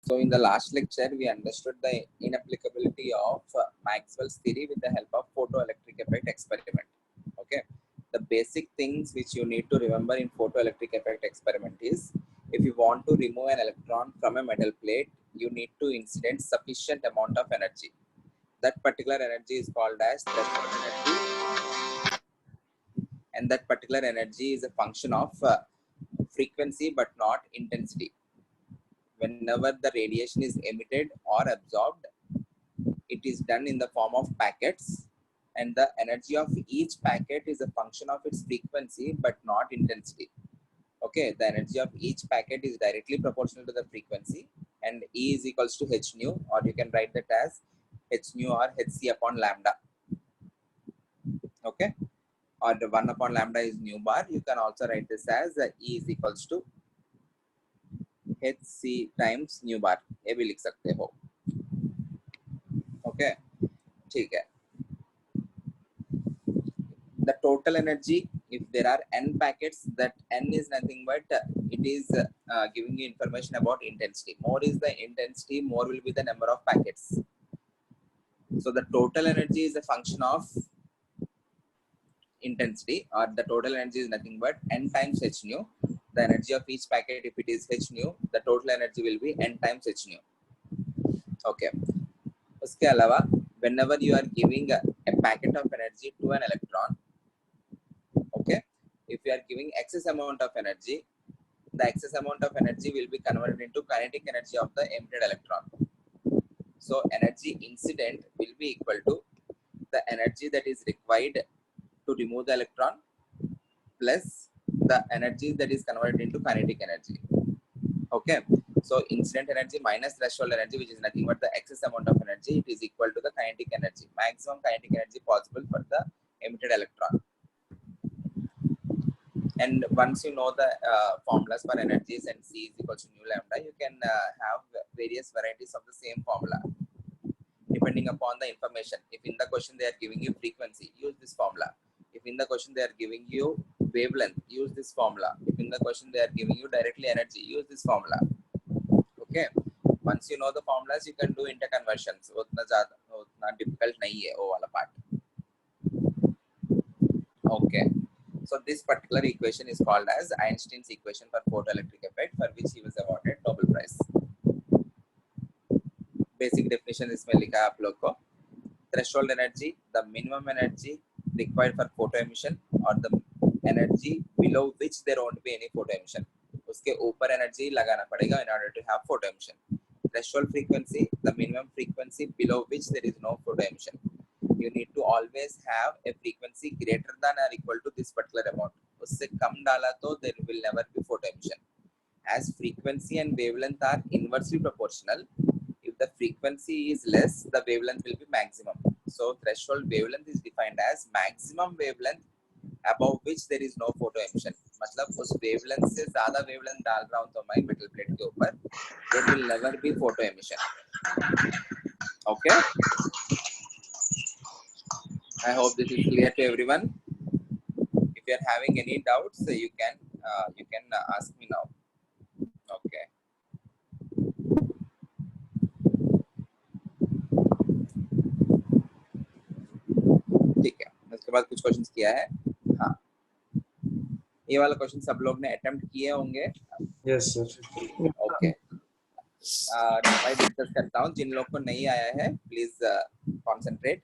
So in the last lecture, we understood the inapplicability of Maxwell's theory with the help of photoelectric effect experiment. Okay, the basic things which you need to remember in photoelectric effect experiment is, if you want to remove an electron from a metal plate, you need to incident sufficient amount of energy. That particular energy is called as threshold energy, and that particular energy is a function of frequency but not intensity. Whenever the radiation is emitted or absorbed, it is done in the form of packets, and the energy of each packet is a function of its frequency but not intensity. Okay, the energy of each packet is directly proportional to the frequency, and E is equals to h nu, or you can write that as h nu or hc upon lambda. Okay, or the 1 upon lambda is nu bar. You can also write this as E is equals to hc times nu bar. ये भी लिख सकते हो. Okay, ठीक है. The total energy, if there are n packets, that n is nothing but it is giving you information about intensity. More is the intensity, more will be the number of packets. So the total energy is a function of intensity, or the total energy is nothing but n times h nu. The energy of each packet, if it is h nu, the total energy will be n times h nu. Okay, उसके अलावा whenever you are giving a packet of energy to an electron, okay, if you are giving excess amount of energy, the excess amount of energy will be converted into kinetic energy of the emitted electron. So energy incident will be equal to the energy that is required to remove the electron plus the energy that is converted into kinetic energy. Okay, so incident energy minus threshold energy, which is nothing but the excess amount of energy, it is equal to the kinetic energy, maximum kinetic energy possible for the emitted electron. And once you know the formulas for energies and C is equal to nu lambda, you can have various varieties of the same formula depending upon the information. If in the question they are giving you frequency, use this formula. If in the question they are giving you wavelength, use this formula. If in the question they are giving you directly energy, use this formula. Okay, once you know the formulas, you can do interconversions. उतना difficult नहीं है वो वाला part. Okay, so this particular equation is called as Einstein's equation for photoelectric effect, for which he was awarded Nobel Prize. Basic definition इसमें लिखा है आप लोग को. Threshold energy, the minimum energy required for photo emission, or the energy below which there won't be any photo emission. उसके ऊपर energy लगाना पड़ेगा in order to have photo emission. Threshold frequency, the minimum frequency below which there is no photo emission. You need to always have a frequency greater than or equal to this particular amount. उससे कम डाला तो there will never be photo emission. As frequency and wavelength are inversely proportional, if the frequency is less, the wavelength will be maximum. So threshold wavelength is defined as maximum wavelength above which there is no photo emission. मतलब उस wavelength से ज़्यादा wavelength डाल रहा हूँ तो मैं metal plate के ऊपर, there will never be photo emission. Okay, I hope this is clear to everyone. If you are having any doubts, you can ask me now. Okay. ठीक है, उसके बाद कुछ क्वेश्चंस किया है. हाँ, ये वाला क्वेश्चन सब लोग ने अटेम्प्ट किए होंगे. Yes sir. ओके, मैं डिस्कस करता हूँ. जिन लोग को नहीं आया है, please concentrate.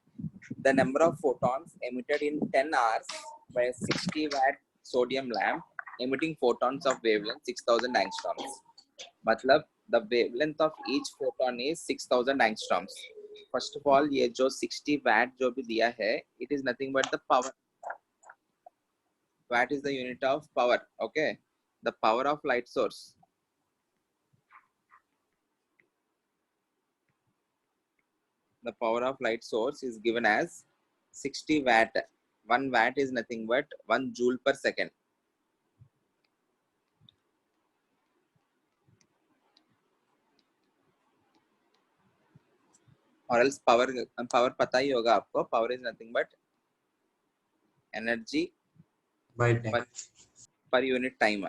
The number of photons emitted in 10 hours by a 60 watt sodium lamp emitting photons of wavelength 6000 angstroms. मतलब the wavelength of each photon is 6000 angstroms. First of all, ये जो 60 watt जो भी दिया है, it is nothing but the power. Watt is the unit of power. Okay, the power of light source. The power of light source is given as 60 watt. 1 watt is nothing but 1 joule per second. Or else power पता ही होगा आपको. Power is nothing but energy by time per unit time.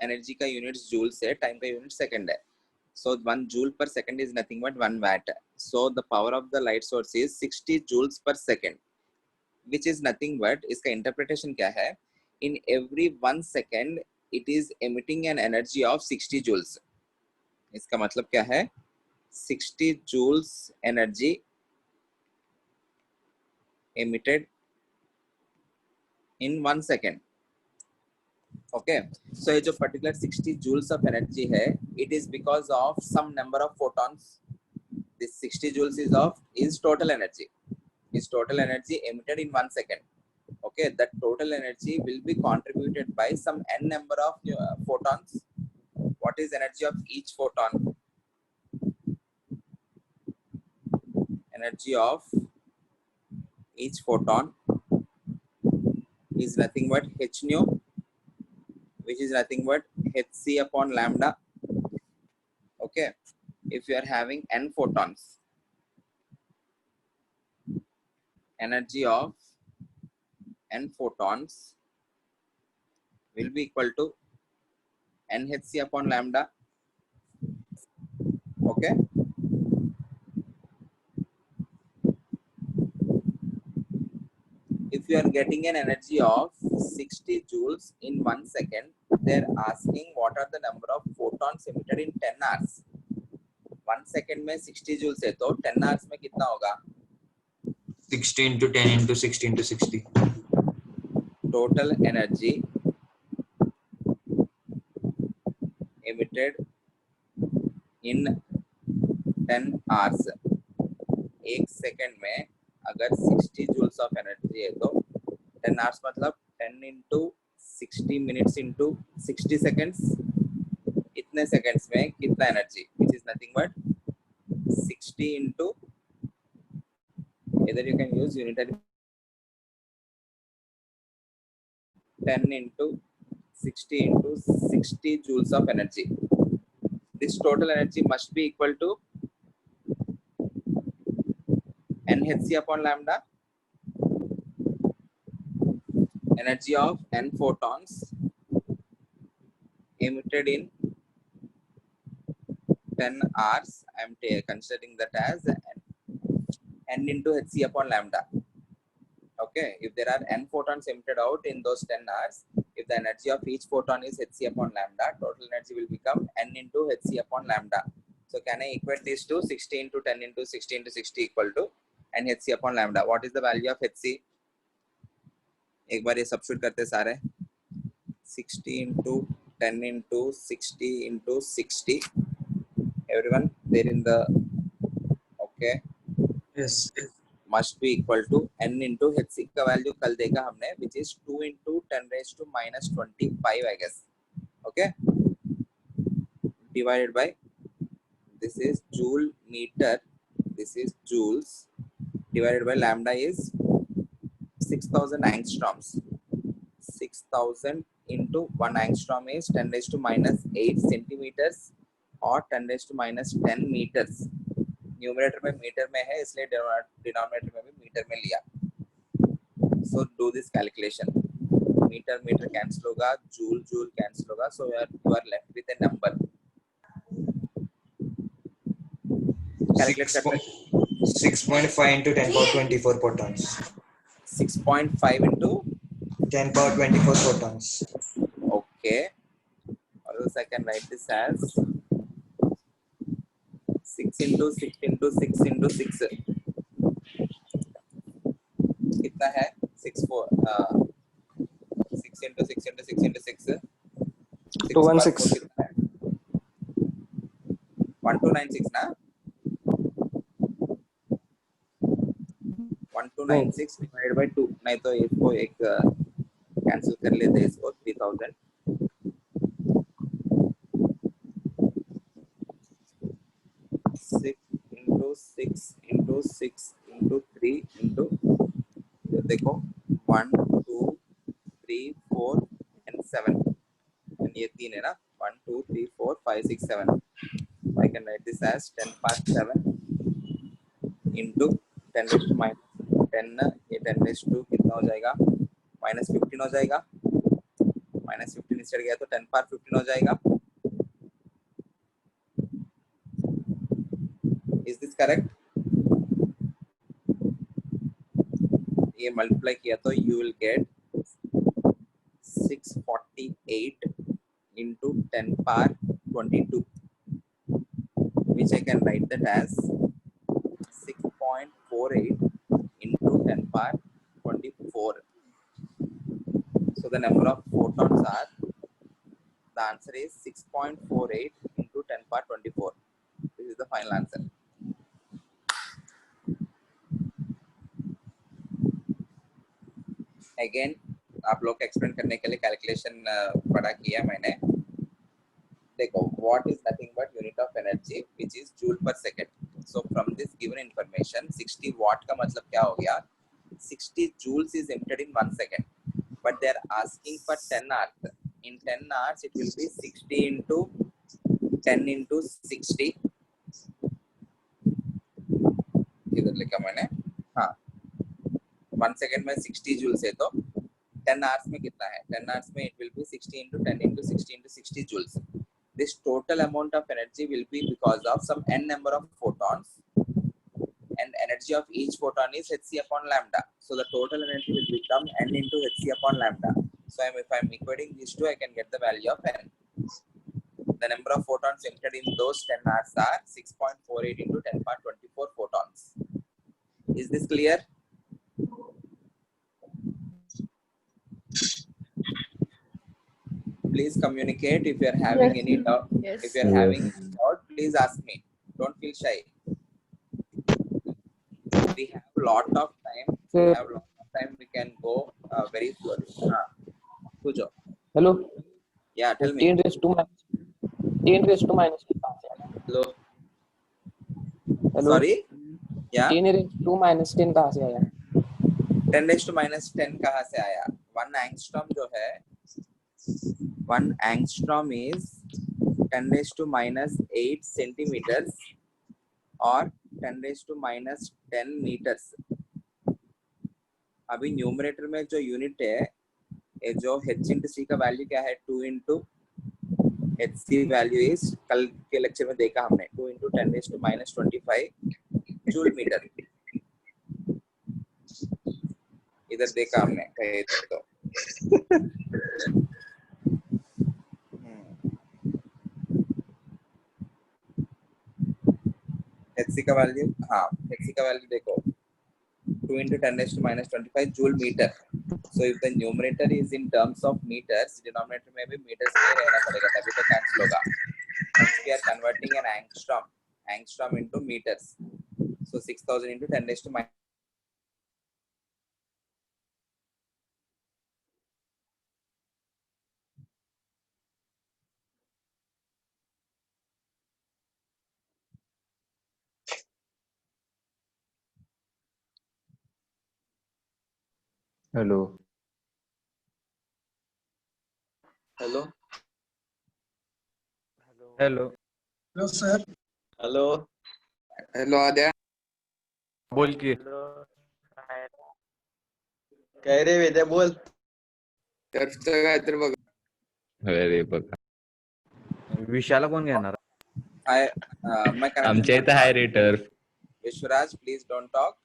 Energy का units joule से, time का unit second है. So 1 joule per second is nothing but 1 watt. So the power of the light source is 60 joules per second, which is nothing but, इसका interpretation क्या है? In every 1 second, it is emitting an energy of 60 joules. इसका मतलब क्या है? 60 joules energy emitted in 1 second. Okay, so ये जो particular 60 joules of energy है, it is because of some number of photons. This 60 joules is total energy. Is total energy emitted in 1 second. Okay, that total energy will be contributed by some n number of photons. What is energy of each photon? Energy of each photon is nothing but h nu, which is nothing but hc upon lambda. Okay, if you are having n photons, energy of n photons will be equal to nhc upon lambda. Okay, if you are getting an energy of 60 joules in 1 second, they're asking what are the number of photons emitted in 10 hours. 1 second में 60 joules है तो 10 hours में कितना होगा? 60 into 10 into 60 into 60. Total energy emitted in 10 hours. एक second में अगर 60 joules of energy है तो 10 hours मतलब 10 into 60 minutes into 60 seconds. इतने seconds में कितना energy? Which is nothing but 60 into, either you can use unitary, 10 into 60 into 60 joules of energy. This total energy must be equal to nhc upon lambda, energy of n photons emitted in 10 hours. I am considering that as n into hc upon lambda. Okay, if there are n photons emitted out in those 10 hours, if the energy of each photon is hc upon lambda, total energy will become n into hc upon lambda. So can I equate these two? 60 into 10 into 60 into 60 equal to n hc upon lambda. What is the value of hc? एक बार ये substitute करते सारे. 60 into 10 into 60 into 60. Everyone there in the, okay, Yes. must be equal to n into hc का value कल देखा हमने, which is 2 into 10 raised to minus 25, I guess. Okay, divided by, this is joule meter, this is joules, divided by lambda is 6000 angstroms. 6000 into 1 angstrom is 10 raised to minus 8 centimeters or 10 raised to minus 10 meters. Numerator में metre में है इसलिए denominator में भी metre में लिया. So do this calculation. Metre metre cancel होगा, joule joule cancel होगा, so you are left with a number. Calculate 6.5 into 10 power 24 photons. 6.5 into 10 power 24 photons. Okay, or I can write this as 6 into 6 into 6 into 6. कितना है? 6 into 6 into 6 into 6. 216. 1296 ना? 1296 divided by 2. नहीं तो इसको एक cancel कर लेते हैं इसको. 3000. 6 into 6 into 6 into 3 into, देखो 1 2 3 4 and 7, and ये 3 है ना. 1 2 3 4 5 6 7. I can write this as 10 power 7 into 10 raised to minus 10. ये 10 raised to कितना हो जाएगा? minus 15 हो जाएगा. minus 15 इससे गया तो 10 power 15 हो जाएगा. Is this correct? ये multiply किया तो you will get 648 into 10 power 22, which I can write that as 6.48 into 10 power 24. So the number of photons are, the answer is 6.48 into 10 power 24. This is the final answer. Again, आप लोग explain करने के लिए calculation पढ़ा किया मैंने. देखो, what is nothing but unit of energy, which is joule per second. So from this given information, 60 watt का मतलब क्या हो गया? 60 joules is emitted in 1 second, but they are asking for 10 hours. In 10 hours, it will be 60 into 10 into 60. इधर लिखा मैंने. हाँ, 1 second में 60 joules है तो 10 hours में कितना है? 10 hours में it will be 60 into 10 into 60 into 60 joules. This total amount of energy will be because of some n number of photons, and energy of each photon is hc upon lambda. So the total energy will become n into hc upon lambda. So if I'm equating these two, I can get the value of n. The number of photons emitted in those 10 hours are 6.48 into 10 power 24 photons. Is this clear? Please communicate if you are having any doubt. Yes. If you are having any doubt, please ask me. Don't feel shy. We have a lot of time. We have a lot of time. We can go very slowly. Pujo. Hello. Yeah, tell me. 10 raised to minus 10 raised to minus 10 कहाँ से आया? Hello. Hello. Sorry. Yeah. 10 raised to minus 10 कहाँ से आया? 10 raised to minus 10 कहाँ से आया? 1 angstrom जो है, 1 angstrom is 10 raised to minus 8 centimeters or 10 raised to minus 10 meters. अभी न्यूमरेटर में जो यूनिट है, ये जो h into c का वैल्यू क्या है? 2 into hc वैल्यू इज, कल के लेक्चर में देखा हमने, 2 into 10 raised to minus 25 joule metre. इधर देखा हमने कहे तो. hc का वैल्यू, हाँ hc का वैल्यू देखो, 2 into 10 raised to minus 25 joule meter. So if the numerator is in terms of meters, denominator में भी meters में रहना पड़ेगा, तभी तो cancel होगा. Hence we are converting an angstrom into meters. So 6000 into 10 raised to minus. Hello. Hello. Hello. Hello sir. Hello. Hello आद्या. बोल की. काय रे वेद्या बोल. टर्फचं काय तर बघ. अरे बघा विशाला कोण घेणार? आमच्या इथं हाय रे turf. Vishwaraj, please don't talk.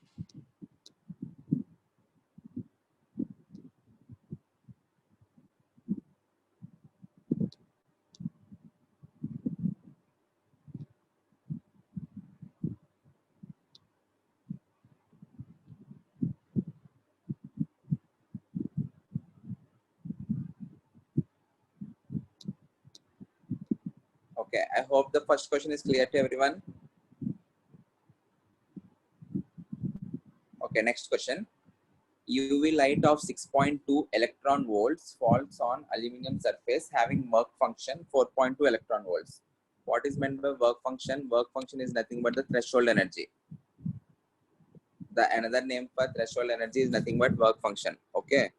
Okay, I hope the first question is clear to everyone. Okay, next question. UV light of 6.2 electron volts falls on aluminum surface having work function 4.2 electron volts. What is meant by work function? Work function is nothing but the threshold energy. The another name for threshold energy is nothing but work function. Okay.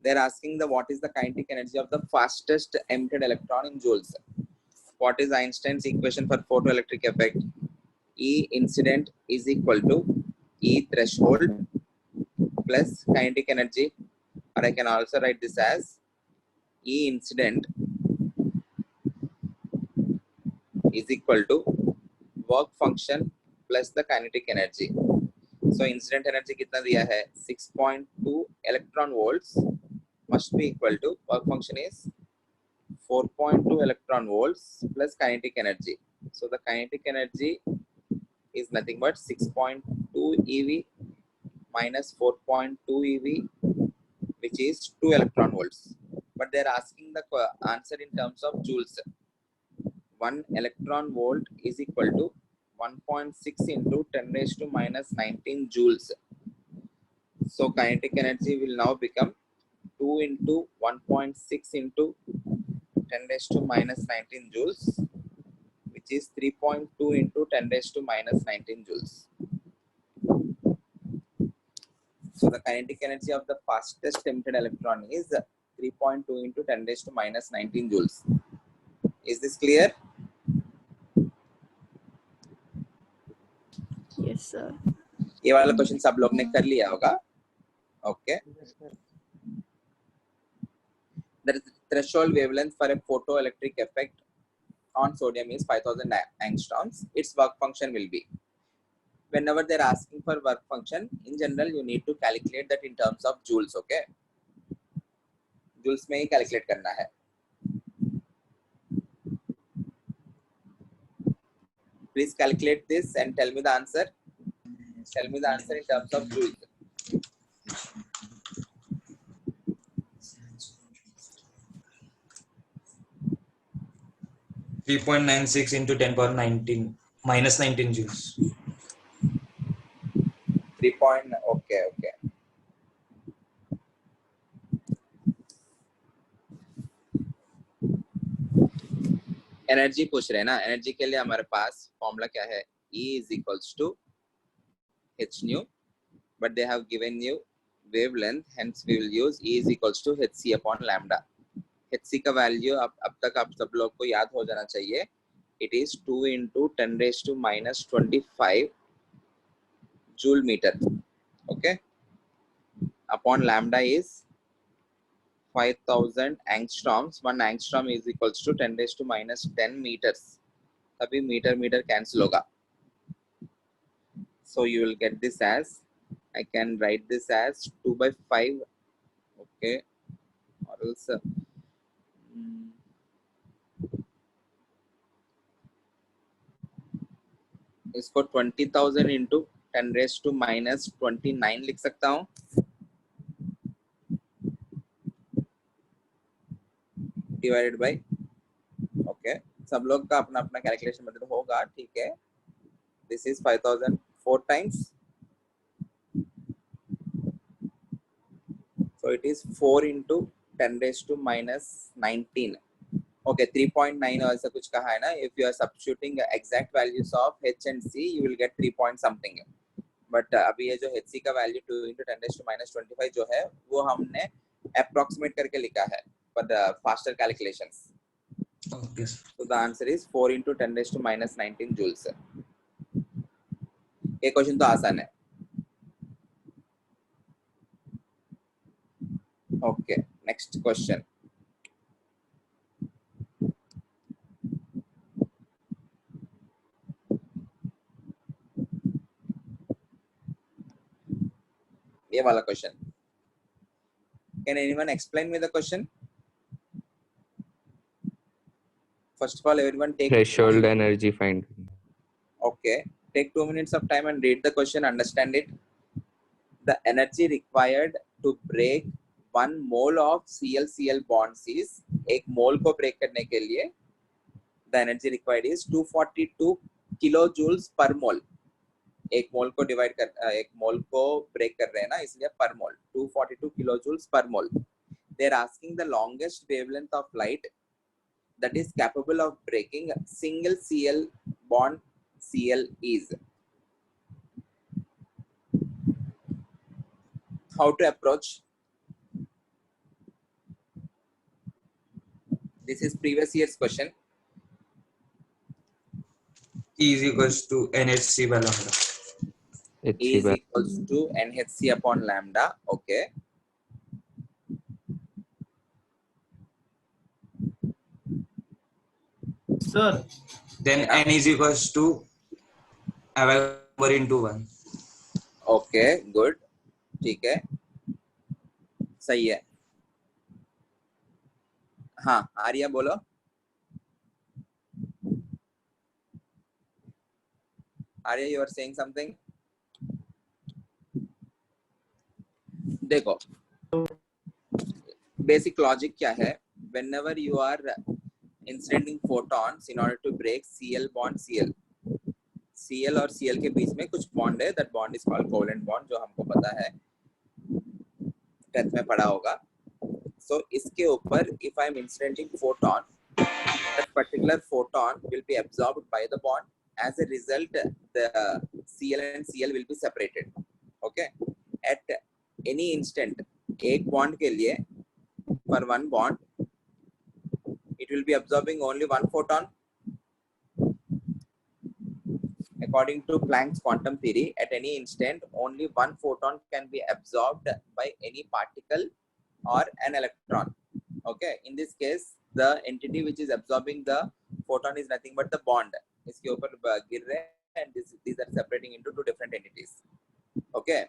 They're asking what is the kinetic energy of the fastest emitted electron in joules. What is Einstein's equation for photoelectric effect? E incident is equal to E threshold plus kinetic energy, or I can also write this as E incident is equal to work function plus the kinetic energy. So incident energy कितना दिया है 6.2 electron volts must be equal to work function is 4.2 electron volts plus kinetic energy. So the kinetic energy is nothing but 6.2 eV minus 4.2 eV, which is 2 electron volts. But they are asking the answer in terms of joules. 1 electron volt is equal to 1.6 into 10 raised to minus 19 joules. So kinetic energy will now become 2 into 1.6 into 10 raised to minus 19 joules, which is 3.2 into 10 raised to minus 19 joules. So the kinetic energy of the fastest emitted electron is 3.2 into 10 raised to minus 19 joules. Is this clear? Yes, sir. ये वाला question सब लोग ने कर लिया होगा. Okay. The threshold wavelength for a photoelectric effect on sodium is 5000 angstroms. Its work function will be. Whenever they're asking for work function, in general, you need to calculate that in terms of joules. Okay. Joules में ही calculate करना है. Please calculate this and tell me the answer. Tell me the answer in terms of joules. .96 into 10 power 19 minus 19 joules. 3 point. Okay. Energy पूछ रहे हैं ना. Energy के लिए हमारे पास फॉर्मूला क्या है? E is equals to h nu, but they have given you wavelength, hence we will use E is equals to hc upon lambda. hc का वैल्यू अब तक आप सब लोग को याद हो जाना चाहिए. It is 2 into 10 raised to minus 25 joule meter. Okay. Upon lambda is 5000 angstroms. 1 angstrom is equals to 10 raised to minus 10 meters. तभी meter cancel होगा. So you will get this as, I can write this as 2 by 5. Okay. Or else इसको 20,000 into 10 raised to minus 29 लिख सकता हूँ. Divided by, okay, सब लोग का अपना अपना कैलकुलेशन मतलब होगा. ठीक है. This is 5000 4 times, so it is 4 into 10 raised to minus 19. Okay, 3.9 or ऐसा कुछ कहा है ना. If you are substituting exact values of h and c, you will get 3 point something. But अभी ये जो hc का value 2 into 10 raised to minus 25 जो है वो हमने approximate करके लिखा है for the faster calculations. Okay. So the answer is 4 into 10 raised to minus 19 joules. ये क्वेश्चन तो आसान है. Okay, next question. ये वाला question. Can anyone explain me the question? First of all, everyone take Threshold energy find. Okay, take 2 minutes of time and read the question, understand it. The energy required to break 1 mole of ClCl bonds is, एक मोल को break करने के लिए the energy required is 242 kilojoules per mole. एक मोल को divide कर एक मोल को ब्रेक कर रहे हैं ना, इसलिए पर मोल 242 kilojoules per mole. They are asking the longest wavelength of light that is capable of breaking single Cl bond Cl is. How to approach? This is previous year's question. E is equals to NHC by lambda. E is equals to NHC upon lambda. Okay. Sir, Then n is equals to Avogadro into 1. Okay good, ठीक है, सही है. हाँ आर्या बोलो. Arya you are saying something. देखो basic logic क्या है. whenever you are inserting photons in order to break Cl bond Cl और Cl के बीच में कुछ बॉन्ड है. that bond is called covalent bond, जो हमको पता है, 10th में पढ़ा होगा. so इसके ऊपर if I am inserting photon, that particular photon will be absorbed by the bond. As a result, the Cl and Cl will be separated. Okay, at any instant एक bond के लिए for one bond it will be absorbing only one photon. According to Planck's quantum theory, at any instant only one photon can be absorbed by any particle or an electron. Okay, in this case the entity which is absorbing the photon is nothing but the bond. इसके ऊपर गिर रहे हैं and these are separating into two different entities. Okay,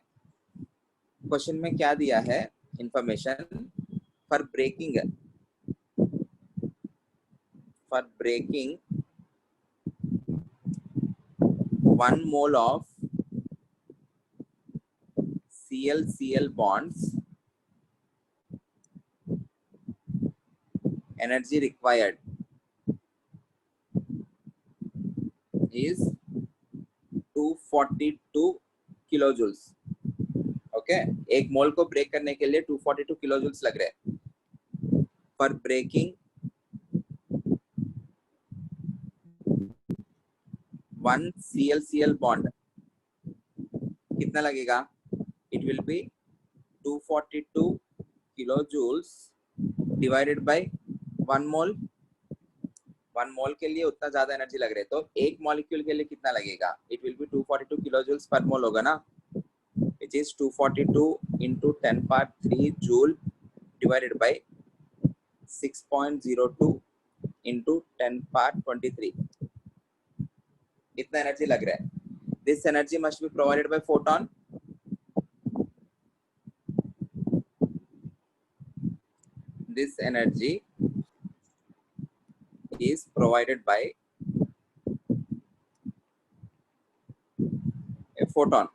question में क्या दिया है information for breaking 1 mole of Cl-Cl bonds, energy required is 242 kilojoules. Okay, एक मोल को ब्रेक करने के लिए 242 किलोजूल्स लग रहे हैं. फॉर ब्रेकिंग 1 Cl-Cl बॉन्ड कितना लगेगा. It will be 242 kilojoules divided by 1 mole. 1 मोल के लिए उतना ज्यादा एनर्जी लग रही है, तो एक मॉलिक्यूल के लिए कितना लगेगा. It will be 242 kilojoules per mole होगा ना, which is 242 into 10 power 3 joule divided by 6.02 into 10 power 23. इतना एनर्जी लग रहा है. This energy must be provided by photon. This energy is provided by a photon.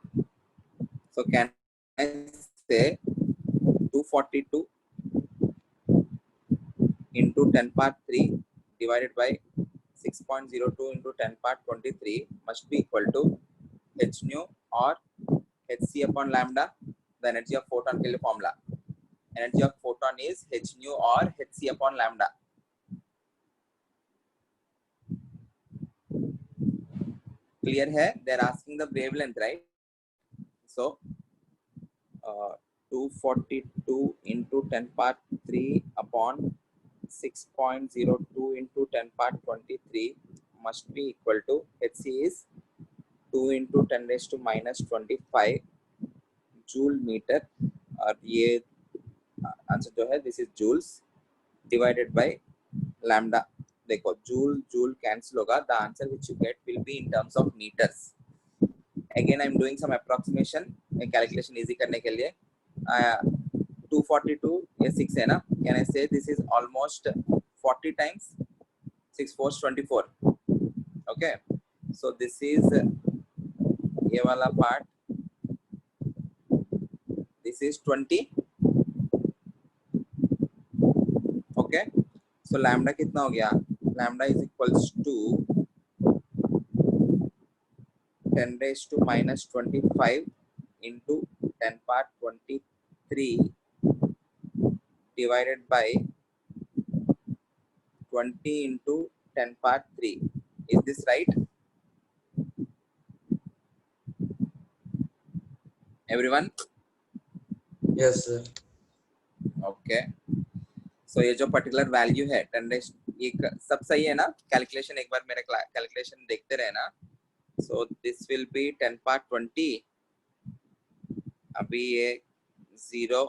So can I say 242 into 10 power 3 divided by 6.02 into 10 power 23 must be equal to h nu or hc upon lambda. The energy of photon के लिए formula. Energy of photon is h nu or hc upon lambda. Clear है? They are asking the wavelength, right? So 242 into 10 power 3 upon 6.02 into 10 power 23 must be equal to hc is 2 into 10 raised to minus 25 joule meter. और ये answer जो है this is joules divided by lambda. देखो joule cancel होगा. The answer which you get will be in terms of meters. Again I am doing some approximation, calculation easy करने के लिए. 242 ये 6 है ना. Can I say this is almost 40 times 6 4 24. Okay, so this is ये वाला part, this is 20. Okay, so lambda कितना हो गया. Lambda is equals to 10 raised to minus 25 into 10 power 23 divided by 20 into 10 power 3. Is this right? Everyone? Yes, sir. Okay. So ये जो particular value है 10 raised, ये सब सही है ना. कैलकुलेशन एक बार मेरा कैलकुलेशन देखते रहना. So this will be 10 power 20. अभी ये 0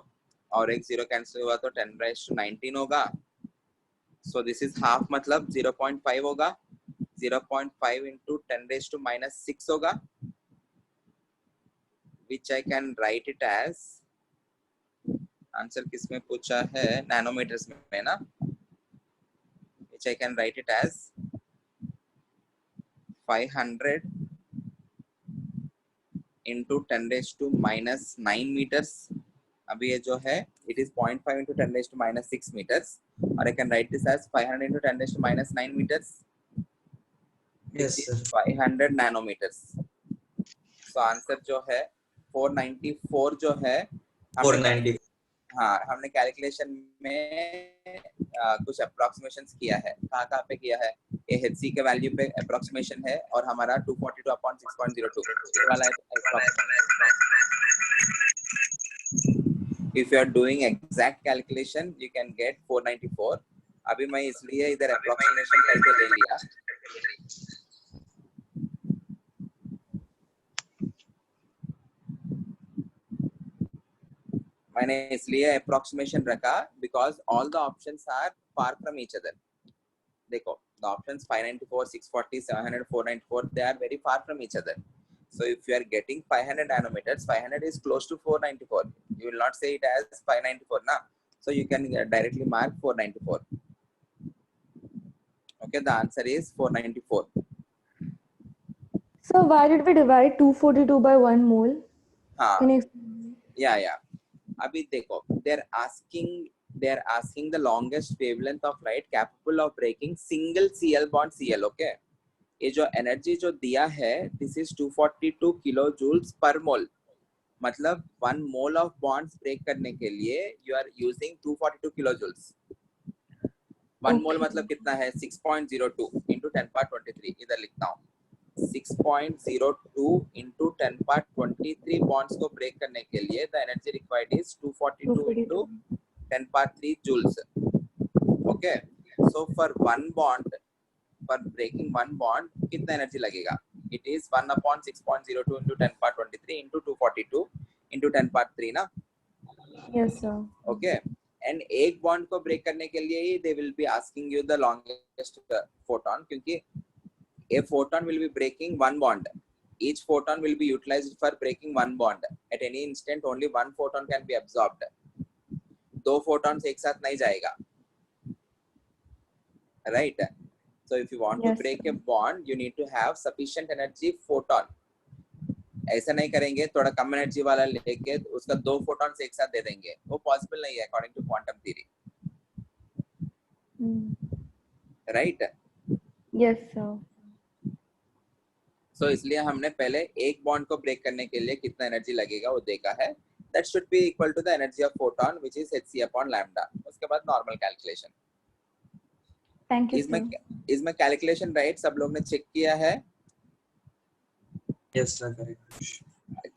और एक 0 कैंसिल हुआ तो 10 raised to 19 होगा. So this is half, मतलब 0.5 होगा. 0.5 into 10 raised to minus 6 होगा, which I can write it as, answer किसमें पूछा है, नैनोमीटर्स में ना, which I can write it as 500 into 10 raised to minus 9 meters. अभी ये जो है it is 0.5 into 10 raised to minus 6 meters, or I can write this as 500 into 10 raised to minus 9 meters, which Yes, is sir. 500 nanometers. So answer जो है 494 जो है, 490. हाँ हमने कैलकुलेशन में कुछ अप्रोक्सीमेशंस किया है, कहाँ पे किया है, ये HC के वैल्यू पे अप्रोक्सीमेशन है और हमारा 242 अपॉन 6.02 ये वाला if you are doing exact calculation you can get 494. अभी मैं इसलिए इधर अप्रोक्सीमेशन करके ले लिया, मैंने इसलिए अप्रोक्सीमेशन रखा because all the options are far from each other. देखो the options 594, 640, 700, 494 they are very far from each other. So if you are getting 500 nanometers, 500 is close to 494. You will not say it as 594 na. So you can directly mark 494. Okay, the answer is 494. So why did we divide 242 by 1 mole? हाँ, Can you explain? yeah. अभी देखो, they're asking the longest wavelength of light capable of breaking single Cl bond Cl. Okay, ये जो energy जो दिया है, this is 242 kilo joules per मोल, मतलब 1 mole of bonds break करने के लिए you are using 242 kilo joules. 1 mole मतलब कितना है, 6.02 into 10 power 23. इधर लिखता हूँ 6.02 into 10 power 23 bonds को break करने के लिए the energy required is 242 into 10 power 3 joules. Okay, so for one bond, for breaking one bond कितना energy लगेगा, it is 1 upon 6.02 into 10 power 23 into 242 into 10 power 3 ना. Yes, sir. Okay, and एक bond को break करने के लिए ही they will be asking you the longest photon, क्योंकि a photon will be breaking one bond. Each photon will be utilized for breaking one bond. At any instant, only one photon can be absorbed. दो photons एक साथ नहीं जाएगा. Right? So if you want to break a bond, you need to have sufficient energy photon. ऐसा नहीं करेंगे, थोड़ा कम energy वाला लेके उसका दो photons एक साथ दे देंगे, वो पॉसिबल नहीं है according to quantum theory. Right? Yes, sir. So इसलिए हमने पहले एक बॉन्ड को ब्रेक करने के लिए कितना एनर्जी लगेगा वो देखा है. That should be equal to the energy of photon, which is hc upon lambda. उसके बाद normal calculation. Thank you, sir. इसमें कैलकुलेशन राइट सब लोग ने चेक किया है? Yes, sir. Correct.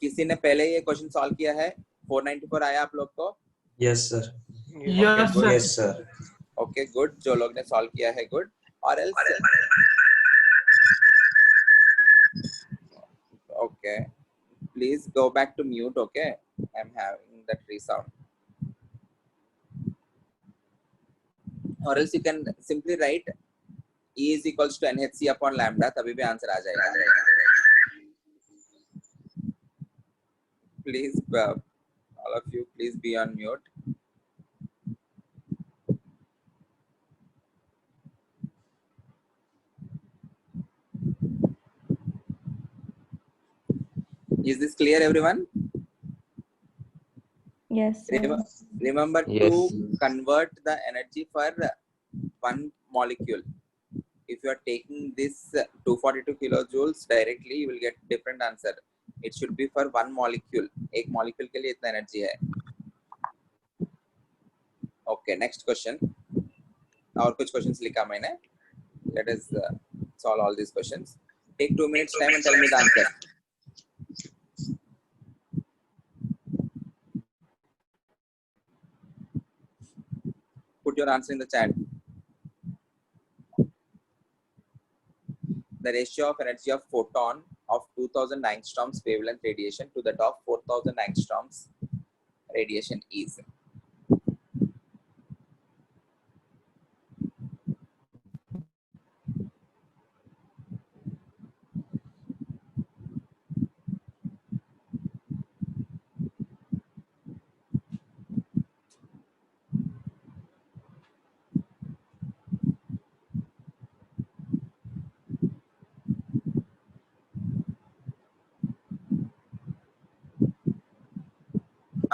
किसी ने पहले ये क्वेश्चन सॉल्व किया है? 494 आया आप लोग को? Yes, sir. Yes, sir. Yes, sir. Okay, good. जो लोग ने सॉल्व किया है good. और else okay, please go back to mute. Okay, I'm having that resound. Or else you can simply write E is equals to NHC upon lambda, तभी भी answer आ जाएगा. Please, all of you, please be on mute. Is this clear, everyone? Yes, sir. Remember Yes. to convert the energy for one molecule. If you are taking this 242 kilojoules directly, you will get different answer. It should be for one molecule. एक molecule के लिए इतना energy है. Okay, next question. और कुछ questions लिखा मैंने. Let us solve all these questions. Take 2 minutes time and tell me the answer. Put your answer in the chat. The ratio of energy of photon of 2000 angstroms wavelength radiation to that of 4000 angstroms radiation is.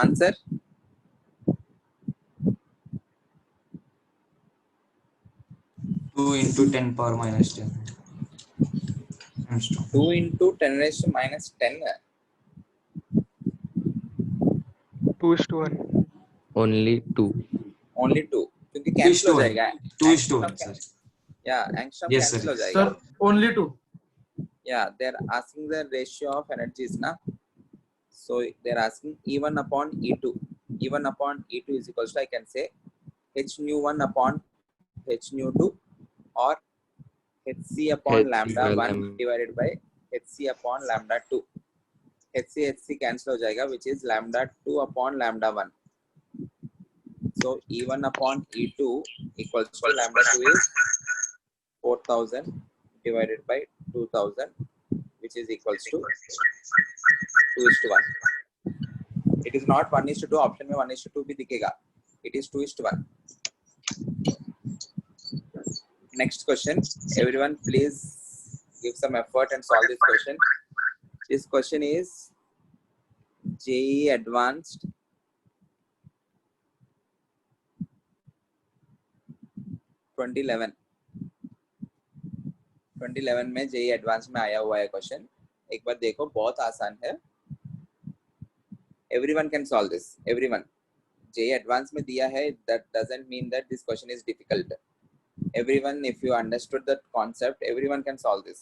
Answer? Two into 10 power minus 10 angstrom. 2 into 10 raised to minus 10. 2:1. Only 2. Only 2. क्योंकि 2 is cancel to हो 1. जाएगा. 2 is to Angstrom 1, sir. Yeah, angstrom Yes, cancel sir. हो जाएगा. Sir, only 2. Yeah, they're asking the ratio of energies, na? So they're asking E1 upon E2. E1 upon E2 is equals to, I can say, H nu 1 upon H nu 2 or Hc upon Hc lambda by 1 lambda. divided by Hc upon lambda 2. Hc cancel हो जाएगा, which is lambda 2 upon lambda 1. So E1 upon E2 equals to lambda 2 is 4000 divided by 2000, which is equals to 2:1. It is not 1:2. Option में 1:2 भी दिखेगा. It is 2:1. Next question. Everyone, please give some effort and solve this question. This question is JEE Advanced 2011. 2011 में JEE Advanced में आया हुआ है question. एक बार देखो, बहुत आसान है. Everyone can solve this. Everyone. JEE Advanced में दिया है. That doesn't mean that this question is difficult. Everyone, if you understood the concept, everyone can solve this.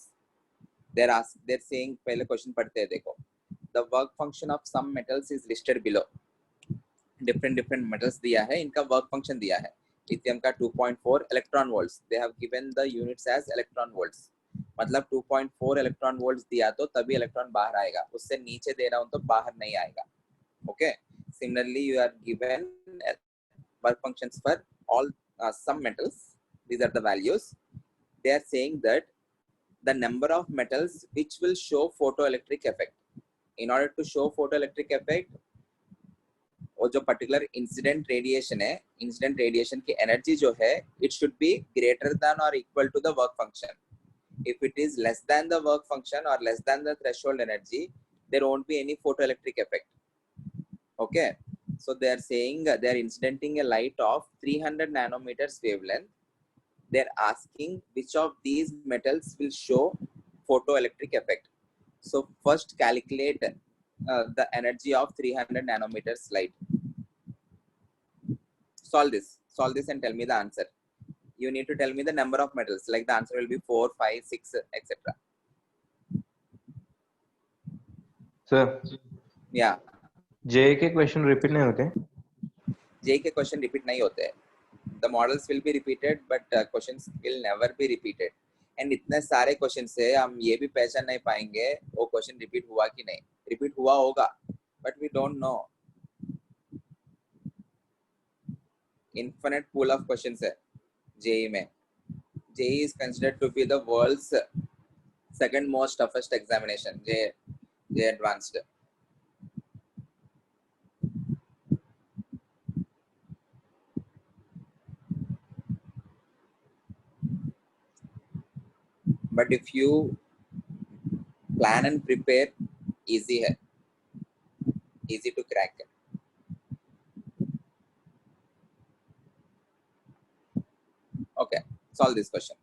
They're saying, पहले क्वेश्चन पढ़ते हैं, देखो. The work function of some metals is listed below. Different metals दिया है, इनका work function दिया है. Lithium का 2.4 electron volts. They have given the units as electron volts. मतलब 2.4 इलेक्ट्रॉन वोल्ट्स दिया तो तभी इलेक्ट्रॉन बाहर आएगा. उससे नीचे दे रहा हूं तो बाहर नहीं आएगा. Okay. Similarly, you are given work functions for all some metals. These are the values. They are saying that the number of metals which will show photoelectric effect. In order to show photoelectric effect, वो जो particular incident radiation है, incident radiation की energy जो है, it should be greater than or equal to the work function. If it is less than the work function or less than the threshold energy, there won't be any photoelectric effect. Okay, so they are saying they are incidenting a light of 300 nanometers wavelength. They are asking which of these metals will show photoelectric effect. So first calculate the energy of 300 nanometers light. Solve this and tell me the answer. You need to tell me the number of metals, like the answer will be 4, 5, 6, etc. Sir, Yeah, J के question repeat नहीं होते? J के question repeat नहीं होते हैं. The models will be repeated, but questions will never be repeated. And इतने सारे questions से हम ये भी पहचान नहीं पाएंगे वो question repeat हुआ कि नहीं. Repeat हुआ होगा, but we don't know. Infinite pool of questions है JEE में. JEE is considered to be the world's second most toughest examination. JEE Advanced. But if you plan and prepare, easy है, easy to crack. Okay, solve this question.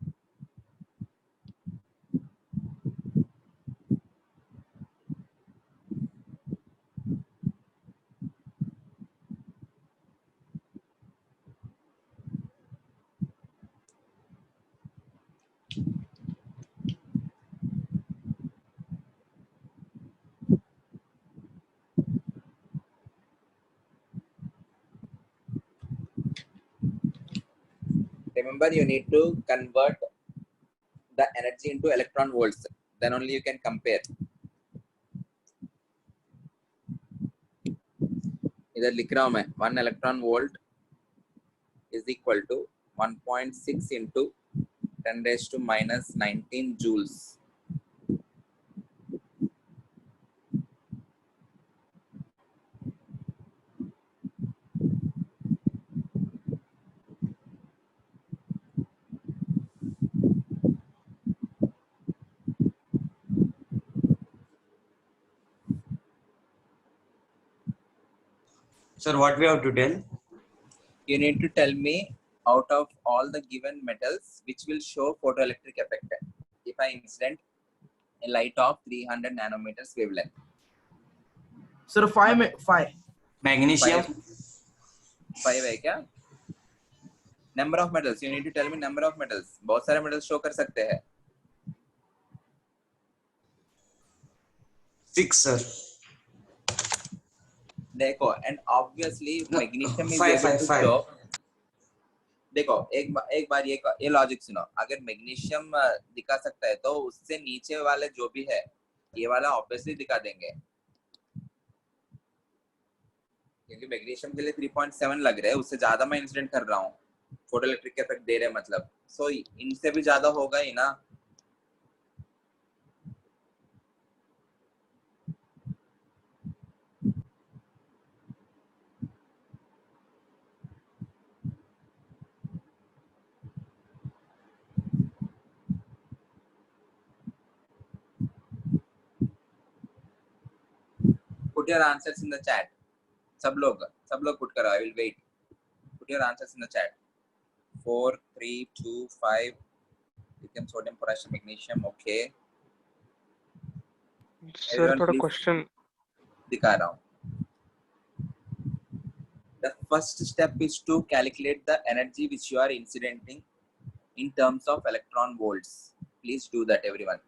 Remember, you need to convert the energy into electron volts. Then only you can compare. इधर लिख रहा हूं मैं 1 electron volt is equal to 1.6 into 10 raised to minus 19 joules. Sir, what we have to tell? You need to tell me out of all the given metals which will show photoelectric effect if I incident a light of 300 nanometers wavelength. Sir, five. Magnesium. Five है क्या? Number of metals. You need to tell me number of metals. बहुत सारे metals show कर सकते हैं. 6, sir. देखो, and obviously No, magnesium is five, able to five. show. देखो, एक बार ये लॉजिक सुनो. अगर मैग्नीशियम दिखा सकता है तो उससे नीचे वाले जो भी है ये वाला ऑब्वियसली दिखा देंगे, क्योंकि मैग्नीशियम के लिए 3.7 लग रहा है, उससे ज्यादा मैं इंसिडेंट कर रहा हूँ, फोटो इलेक्ट्रिक इफेक्ट दे रहे हैं मतलब, सो इनसे भी ज्यादा होगा ही ना. Put your answers in the chat. सब लोग put करो. I will wait. Put your answers in the chat. 4, 3, 2, 5. Lithium, sodium, potassium, magnesium. Okay. Sir Everyone, थोड़ा please. क्वेश्चन दिखा रहा हूँ. The first step is to calculate the energy which you are incidenting in terms of electron volts. Please do that, everyone.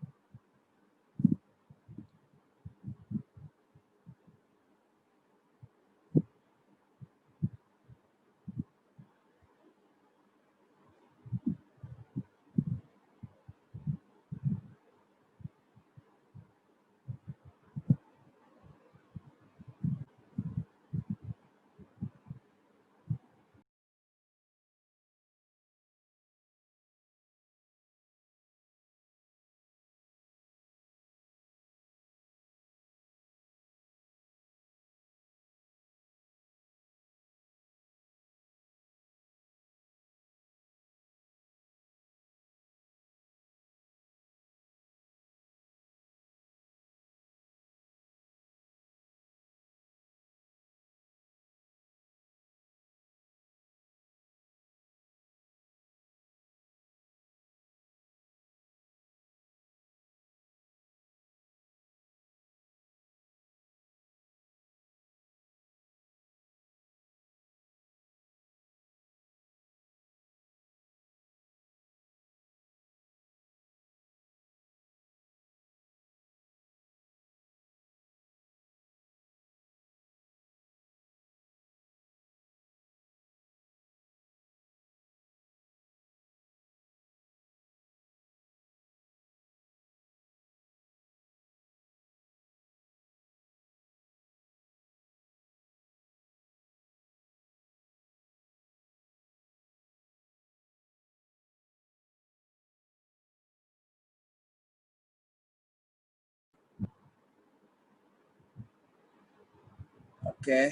Okay.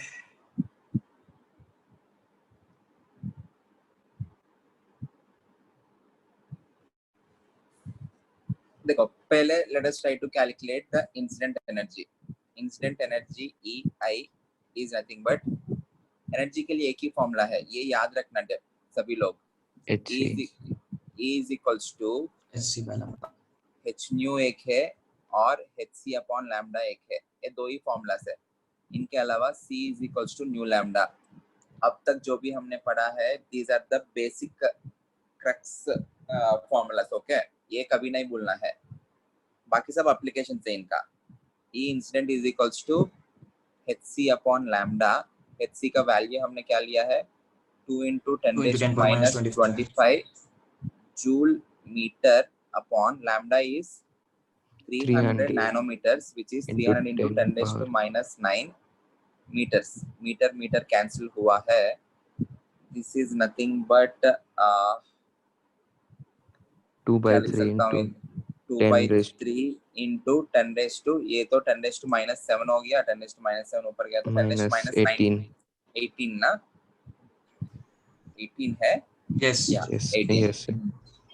देखो, पहले let us try to calculate the incident energy. Incident energy EI is nothing but energy के लिए एक ही formula है, ये याद रखना है सभी लोग. HC. E is equals to HC वाला. h nu एक है और hc upon lambda एक है, ये दो ही फॉर्मूला है. इनके अलावा c is equals to nu lambda. अब तक जो भी हमने पढ़ा है, these are the basic crux formulas. Okay, ये कभी नहीं भूलना है, बाकी सब एप्लीकेशन है इनका. E incident is equals to hc upon lambda. hc का वैल्यू हमने क्या लिया है, 2 into 10 raised to minus 25 joule meter upon lambda is 300 nanometers, which is 300 into 10 raised to minus 9 meters. meter cancel हुआ है. This is nothing but 2 by 3 into 2 10 by raised 3 into 10 raised to, ये तो 10 raised to minus 7 हो गया, 10 raised to minus 7 ऊपर गया तो 10 raised to minus minus 18. 18 ना, 18 है. Yes. Yeah, Yes, 18. yes.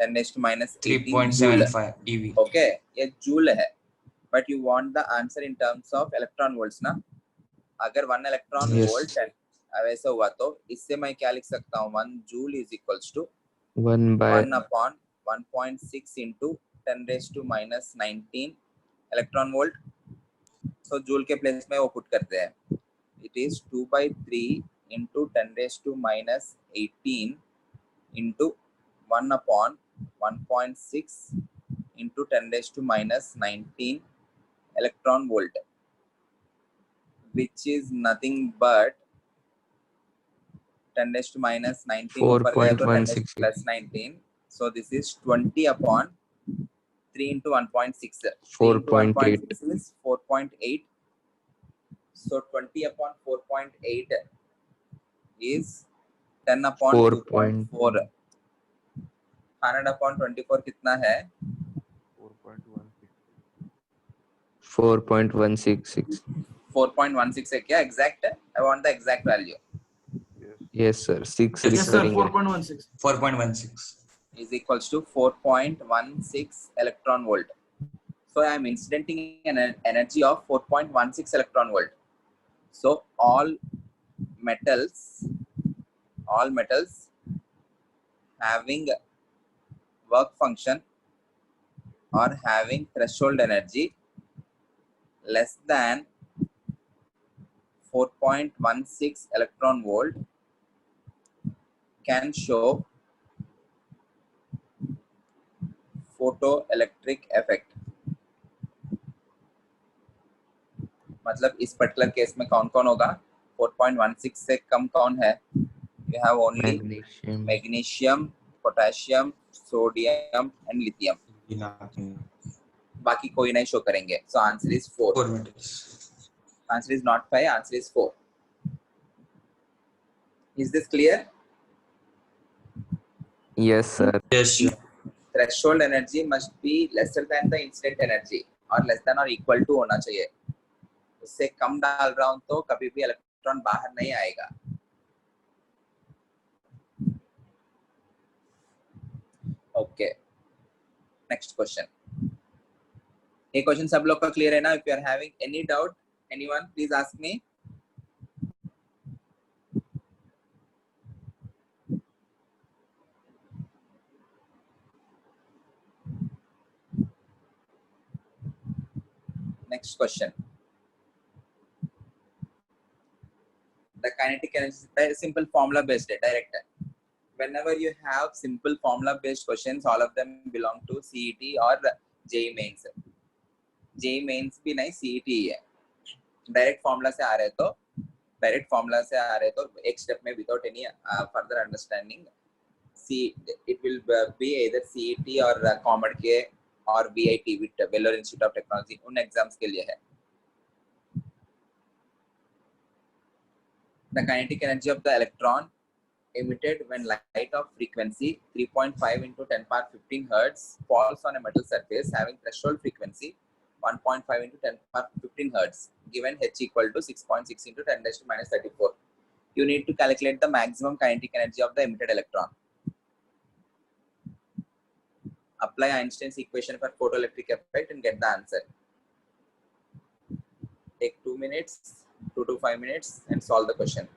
10 raised to minus 18 3.75 dV. Okay, ये जूल है, but you want the answer in terms of electron volts ना. अगर 1 electron Yes. volt अब ऐसा हुआ तो इससे मैं क्या लिख सकता हूँ 1 joule is equals to 1 by 1 upon 1.6 into 10 raised to minus 19 electron volt. So joule के प्लेस में वो पुट करते हैं. It is 2 by 3 into 10 raised to minus 18 into 1 upon 1.6 into 10 raised to minus 19 electron volt, which is nothing but 10 raised to minus 19 ऊपर गया तो 10 raised to plus 19. So this is 20 upon 3 into 1.6. 3 into 1.6 is 4.8. So 20 upon 4.8 is 10 upon 2.4. 100 upon 24 कितना है? 4.166. 4.16 है क्या exact? I want the exact value. Yes, sir. 6 Yes, sir. recurring 4.16. 4.16. Is equals to 4.16 electron volt. So I am incidenting an energy of 4.16 electron volt. So all metals having work function or having threshold energy less than 4.16 electron volt can show photoelectric effect. मतलब इस particular case में कौन कौन होगा? 4.16 से कम कौन है? You have only magnesium, potassium, sodium and lithium. बाकी कोई नहीं शो करेंगे. So answer is 4. 4 metals. Answer is not 5. Answer is 4. Is this clear? Yes, sir. Yes, sir. Threshold energy must be lesser than the incident energy और less than or equal to होना चाहिए. उससे कम डाल रहा हूं तो कभी भी इलेक्ट्रॉन बाहर नहीं आएगा. Okay, next question. ये क्वेश्चन सब लोग का क्लियर है ना? If you are having any doubt, anyone please ask me. Next question. The kinetic energy, simple formula based, direct. Whenever you have simple formula based questions, all of them belong to CET or JEE mains. JEE mains भी नहीं, CET ही है. Direct formula से आ रहे तो एक step में without any further understanding it will be either CET or COMEDK or VIT with Vellore Institute of Technology. उन exams के लिए है. The kinetic energy of the electron emitted when light of frequency 3.5 into 10 power 15 hertz falls on a metal surface having threshold frequency 1.5 into 10 power 15 hertz, given h equal to 6.6 into 10 raised to minus 34. You need to calculate the maximum kinetic energy of the emitted electron. Apply Einstein's equation for photoelectric effect and get the answer. Take 2 minutes, 2 to 5 minutes and solve the question.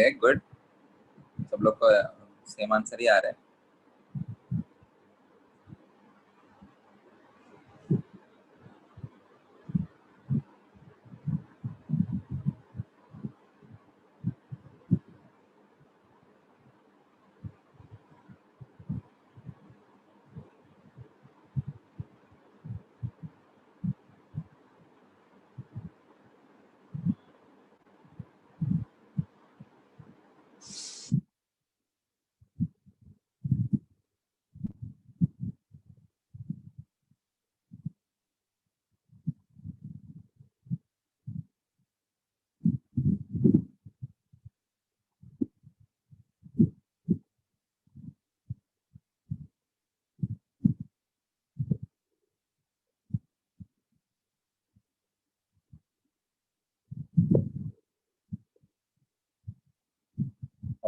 Okay good, सब लोग को same answer ही आ रहा है.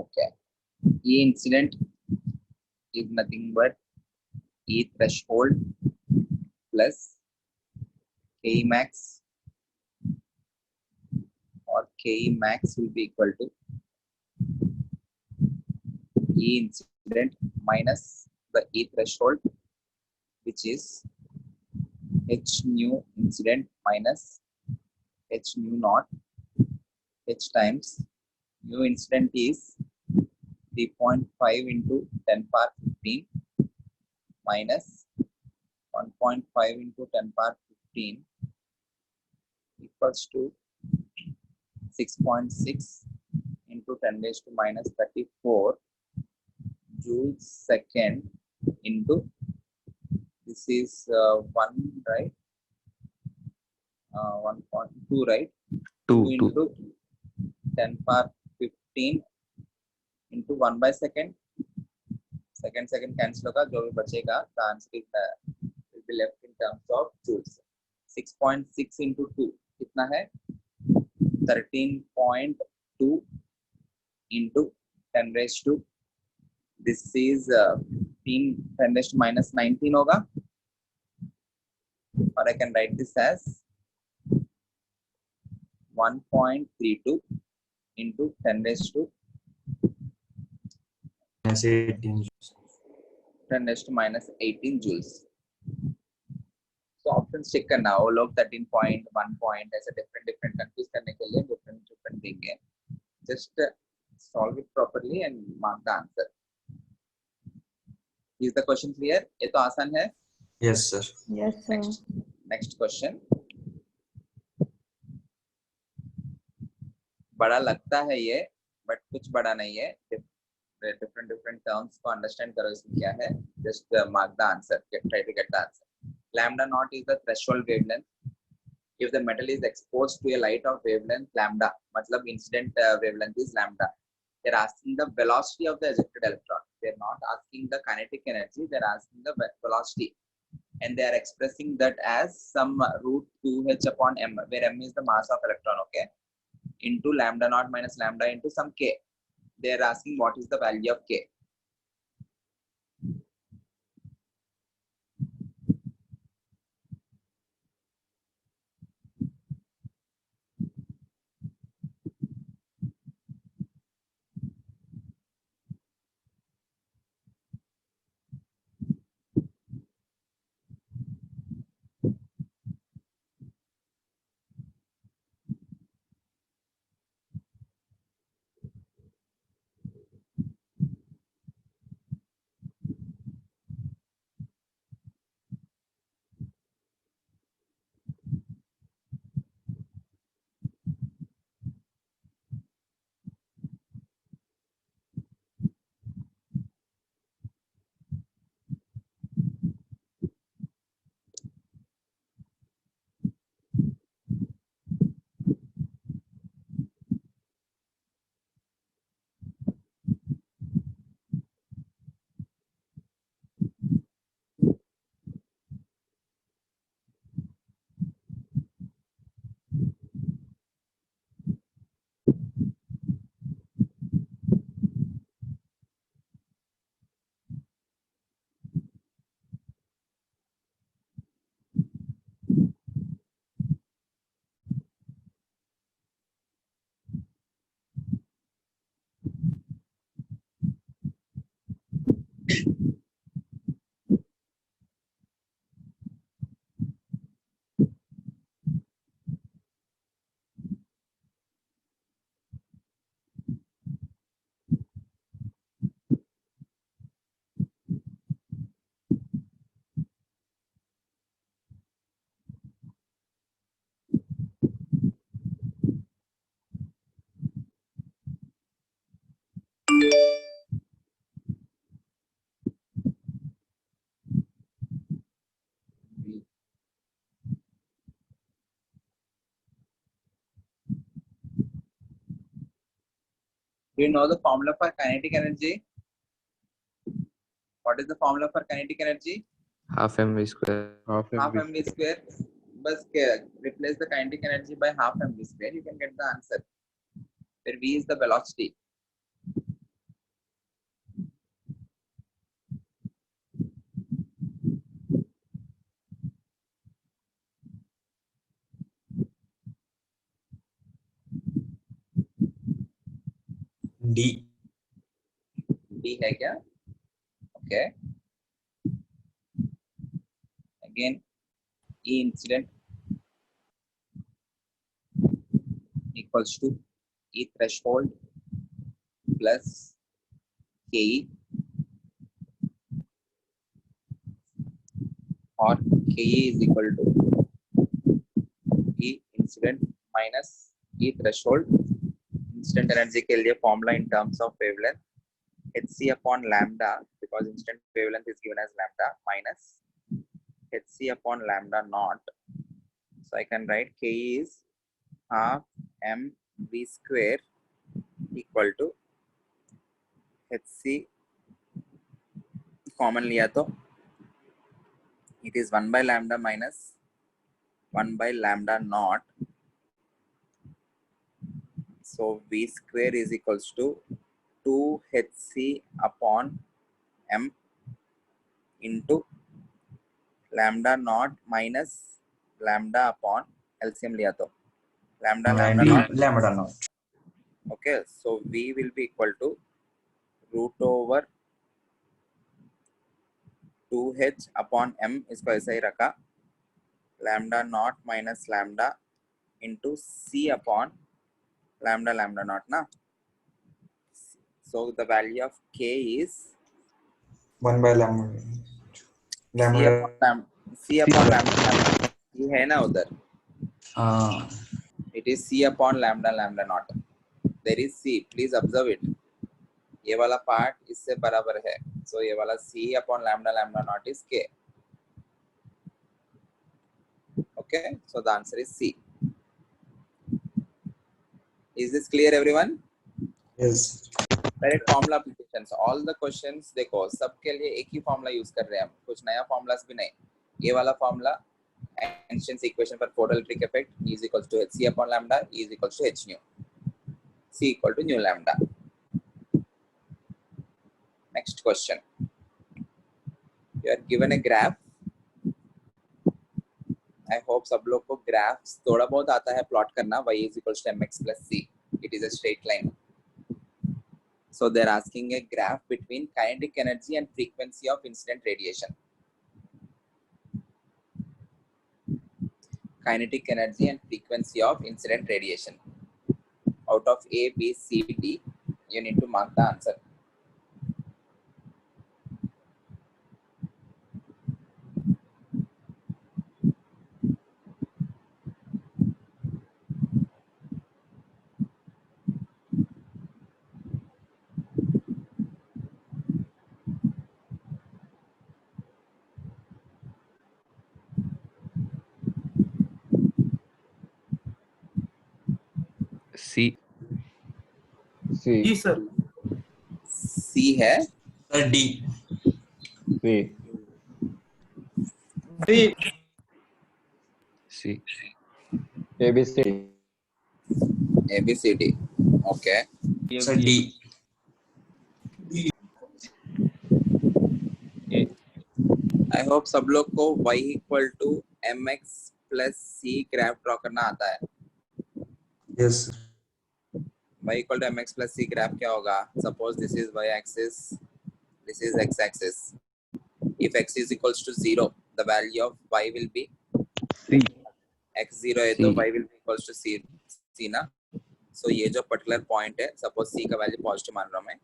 Okay, E incident is nothing but E threshold plus Ke max, or Ke max will be equal to E incident minus the E threshold, which is H nu incident minus H nu naught. H times nu incident is 3.5 into 10 power 15 minus 1.5 into 10 power 15 equals to 6.6 into 10 raised to minus 34 joules second into, this is 1, right? 1.2, right? 2 2 into 10 power 15 into 1 by second. Second cancel होगा, जो भी बचेगा the answer is will be left in terms of joules. 6.6 into 2 कितना है? 13.2 into 10 raised to, this is 10 raised to minus 19 होगा, or I can write this as 1.32 into 10 raised to Minus 18. 10 raised to minus 18 joules. So option check करना, वो लोग 13 point 1 point ऐसे different confuse करने के लिए डिफरेंट देंगे. Just solve it properly and mark the answer. Is the question clear? ये तो आसान है. Yes, sir. Yes, sir. Next question. बड़ा लगता है ये, बट कुछ बड़ा नहीं है. different terms को understand करो इसमें क्या है. Just mark the answer. Try to get the answer. Lambda naught is the threshold wavelength. If the metal is exposed to a light of wavelength lambda, मतलब incident wavelength is lambda. They're asking the velocity of the ejected electron. They're not asking the kinetic energy. They're asking the velocity, and they are expressing that as some root 2h upon m, where m is the mass of electron, okay, into lambda naught minus lambda into some k. They are asking what is the value of k. Do you know the formula for kinetic energy? What is the formula for kinetic energy? Half mv square. Half mv square. But replace the kinetic energy by half mv square. You can get the answer. Where v is the velocity. D. D है क्या? Okay. Again, E incident equals to E threshold plus KE, or KE is equal to E incident minus E threshold. Instant energy के लिए formula in terms of wavelength hc upon lambda, because instant wavelength is given as lambda, minus hc upon lambda naught. So I can write Ke is half mv square equal to hc common लिया तो it is 1 by lambda minus 1 by lambda naught. So v square is equals to 2 hc upon m into lambda naught minus lambda upon LCM लिया तो lambda naught. Lambda naught. Okay, so v will be equal to root over 2h upon m, इसको ऐसा ही रखा, lambda naught minus lambda into c upon lambda naught ना. So the value of k is 1 by lambda. c upon lambda ये है ना उधर. It is c upon lambda naught. There is c. Please observe it. ये वाला part इससे बराबर है. So ये वाला c upon lambda naught is k. Okay. So the answer is c. Is this clear, everyone? Yes. Direct formula applications. All the questions देखो सबके लिए एक ही formula use कर रहे हैं हम. कुछ नया formulas भी नहीं. ये वाला formula Einstein's equation for photoelectric effect, E is equals to hc upon lambda, E is equals to h nu, c equal to nu lambda. Next question. You are given a graph. I hope सब लोग को graphs थोड़ा बहुत आता है plot करना. Y is equals to mx plus c. It is a straight line. So they are asking a graph between kinetic energy and frequency of incident radiation. Kinetic energy and frequency of incident radiation. Out of A, B, C, D, you need to mark the answer. C. जी sir. C है. Sir, D. D. C. A B C. A, B, C, D. Okay. Sir, D. I hope सब लोग को y equal to mx plus c graph draw करना आता है. Yes. Y equal to mx plus c graph क्या होगा? Suppose this is y axis, This is x-axis. If x is equals to 0, the value of y will be C. x 0 है तो C. y will be equals to c ना. So ये जो particular point है, suppose c का value positive मान रहा हूँ मैं,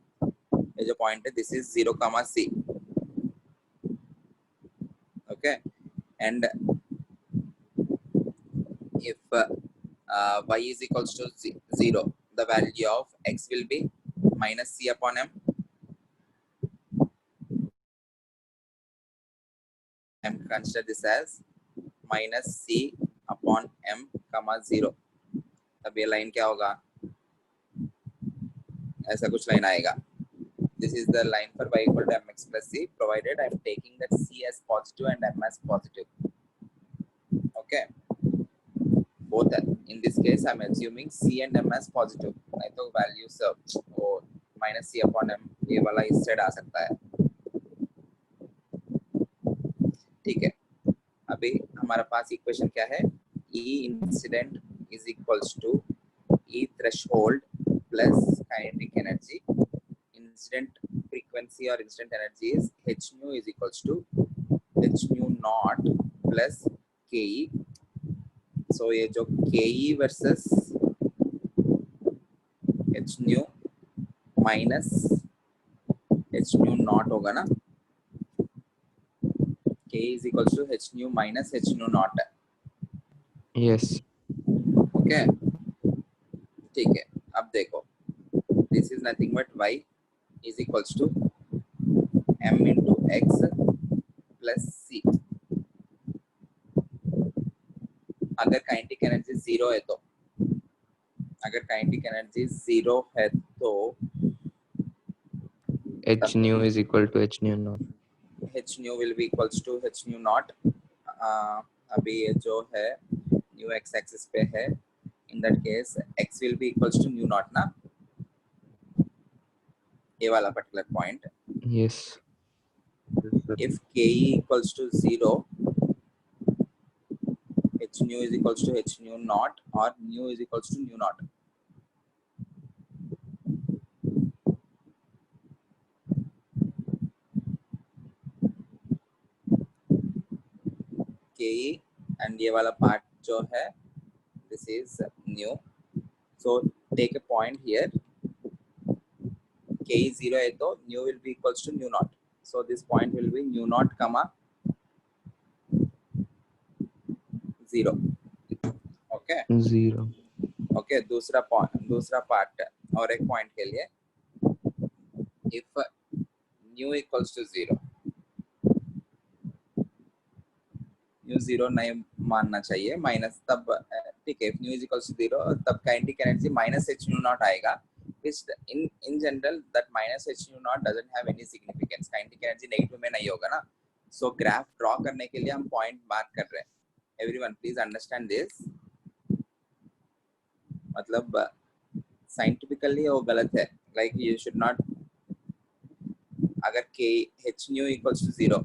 ये जो point है, this is 0, c. Okay, and if y is equals to 0, the value of x will be minus c upon m. I'm consider this as minus c upon m comma 0. तब ये line क्या होगा? ऐसा कुछ line आएगा. This is the line for y equal to mx plus c, provided I'm taking that c as positive and m as positive. Okay, both are. In this case I'm assuming c and m as positive. नहीं तो values वो minus c upon m ये वाला इस side आ सकता है. ठीक है, अभी हमारा पास इक्वेशन क्या है? E incident is equals to E threshold plus kinetic energy. Incident frequency or incident energy is h nu is equals to h nu naught plus ke. So ये जो ke versus h nu minus h nu naught होगा ना, k is equals to h nu minus h nu naught. Yes. Okay, ठीक है. अब देखो, this is nothing but y is equals to m into x plus c. अगर kinetic energy 0 है तो, अगर काइनेटिक एनर्जी 0 है तो H nu is equal to H nu naught. h nu will be equals to h nu naught. अभी ये जो है न्यू x एक्सिस पे है, in that case x will be equals to nu naught ना, ये वाला particular point. Yes. If ke equals to 0, h nu is equals to h nu naught or nu is equals to nu naught. ke and ये वाला part जो है, this is nu. So take a point here. K is 0 है तो nu will be equals to nu naught. So this point will be nu naught comma 0. Okay. 0. Okay. दूसरा part और एक point के लिए, if nu equals to 0, nu 0 नहीं मानना चाहिए, माइनस तब ठीक है. if nu is equals to 0 तब kinetic energy minus h nu naught आएगा. Which in general that minus h nu naught doesn't have any significance. Kinetic energy negative में नहीं होगा ना. So ग्राफ ड्रॉ करने के लिए हम पॉइंट मार्क कर रहे हैं. Everyone please understand this. मतलब साइंटिफिकली वो गलत है. Like you should not, अगर k h nu equals to 0,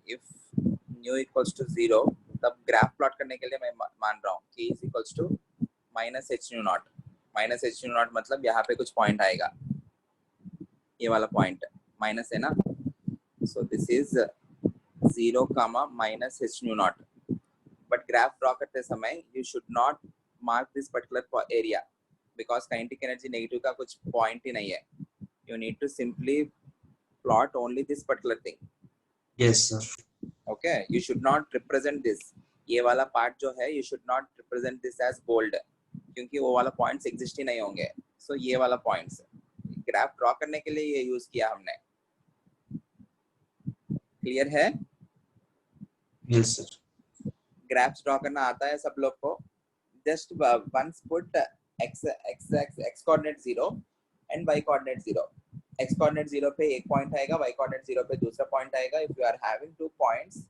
if nu equals to 0, तब ग्राफ प्लॉट करने के लिए मैं मान रहा हूँ k is equals to minus h nu naught. Minus h nu not मतलब यहाँ पे कुछ पॉइंट आएगा, ये वाला पॉइंट माइनस है ना. So this is 0 comma minus h nu naught. But graph draw करते समय you should not mark this particular area because kinetic energy negative का कुछ पॉइंट ही नहीं है. You need to simply plot only this particular thing. Yes, sir. Okay, you should not represent this. ये वाला part जो है you should not represent this as bold, क्योंकि वो वाला पॉइंट्स एग्जिस्ट ही नहीं होंगे. सो ये वाला पॉइंट्स ग्राफ ड्रॉ करने के लिए ये यूज किया हमने. क्लियर है? Yes, sir. ग्राफ्स ड्रॉ करना आता है सब लोग को. Just once put x coordinate 0 and y coordinate 0. x coordinate 0 पे एक पॉइंट आएगा, y कोऑर्डिनेट 0 पे दूसरा पॉइंट आएगा. If you are having two points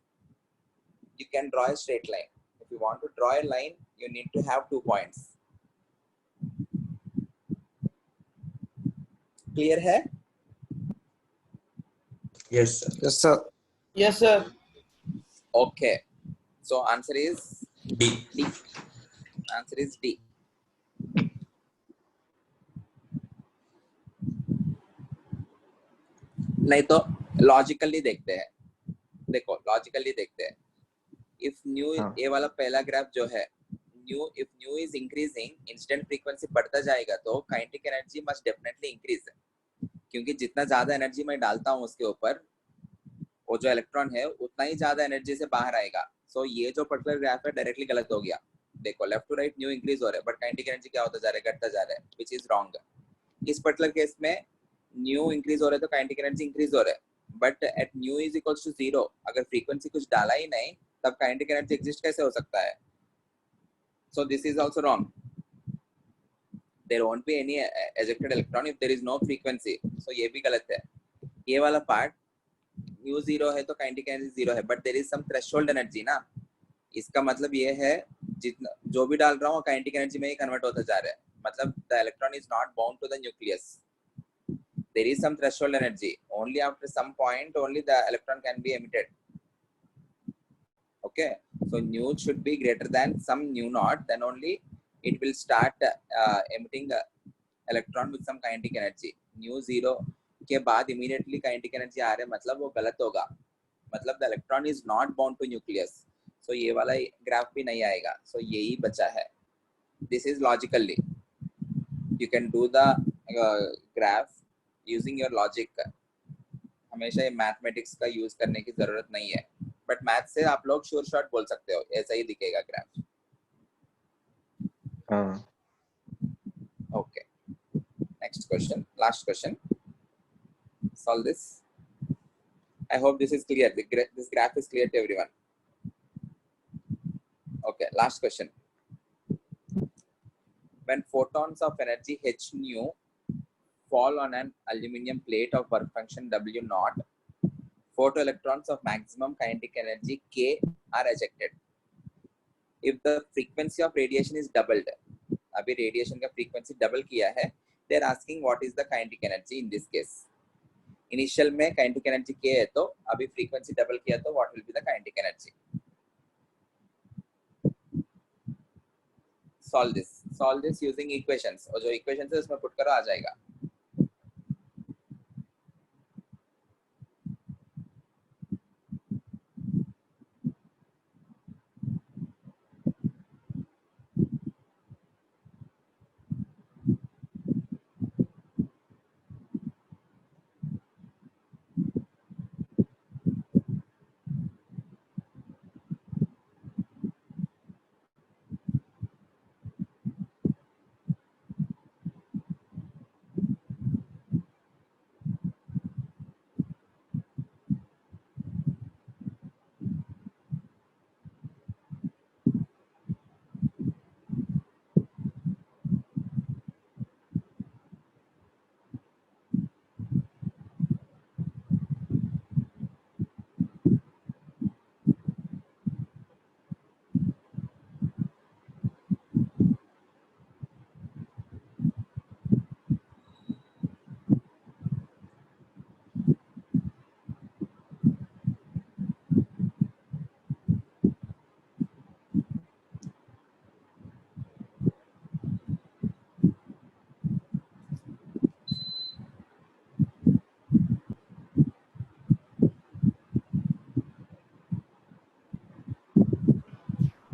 you can draw a straight line. If you want to draw a line, you need to have 2 points. Clear है? Yes, sir. Yes, sir. Yes, sir. Okay. So answer is D. D. Answer is D. नहीं तो logically देखते हैं, देखो logically देखते हैं। If new, हाँ। ये वाला पहला ग्राफ जो है, new, if new is increasing, instant frequency बढ़ता जाएगा तो kinetic energy must definitely increase, क्योंकि जितना ज्यादा एनर्जी मैं डालता हूँ उसके ऊपर, वो जो इलेक्ट्रॉन है उतना ही ज्यादा एनर्जी से बाहर आएगा। सो ये जो पर्टिकुलर ग्राफ है डायरेक्टली गलत हो गया। देखो left to right nu increase हो रहा है, बट काइनेटिक एनर्जी क्या होता जा रहा है, घटता जा रहा है, विच इज रॉन्ग। इस पर्टिकुलर केस में न्यू इंक्रीज हो रहा है तो काइनेटिक एनर्जी इंक्रीज हो रहा है, but at nu is equals to 0, अगर फ्रीक्वेंसी कुछ डाला ही नहीं तब काइनेटिक एनर्जी एग्जिस्ट कैसे हो सकता है? So this is also wrong. There won't be any ejected electron if there is no frequency. So ये भी गलत है। ये वाला पार्ट न्यू 0 है तो काइनेटिक एनर्जी 0 है, but there is some threshold energy ना। इसका मतलब ये है जितना जो भी डाल रहा हूँ काइनेटिक एनर्जी में ही कन्वर्ट होता जा रहा है, मतलब the electron is not bound to the nucleus, there is some threshold energy, only after some point only the electron can be emitted. Okay, so nu should be greater than some nu naught, then only it will start emitting electron with some kinetic energy. Nu 0 के बाद immediately kinetic energy आ रहे मतलब वो गलत होगा, मतलब the electron is not bound to nucleus, so ये वाला ग्राफ भी नहीं आएगा। so यही बचा है। this is logically, you can do the graph using your logic. हमेशा ये मैथमेटिक्स का यूज करने की जरूरत नहीं है, बट मैथ से आप लोग श्योर शॉट बोल सकते हो, ऐसा ही दिखेगा ग्राफ। हाँ। Okay, next question, last question, solve this. I hope this is clear, this graph is clear to everyone. Okay, last question. When photons of energy h nu fall on an aluminum plate of work function W naught, photoelectrons of maximum kinetic energy K are ejected. If the frequency of radiation is doubled, अभी radiation का frequency double किया है, they are asking what is the kinetic energy in this case. Initial में kinetic energy K है तो अभी frequency double किया तो what will be the kinetic energy? Solve this using equations, और जो equations है उसमें put करो, आ जाएगा।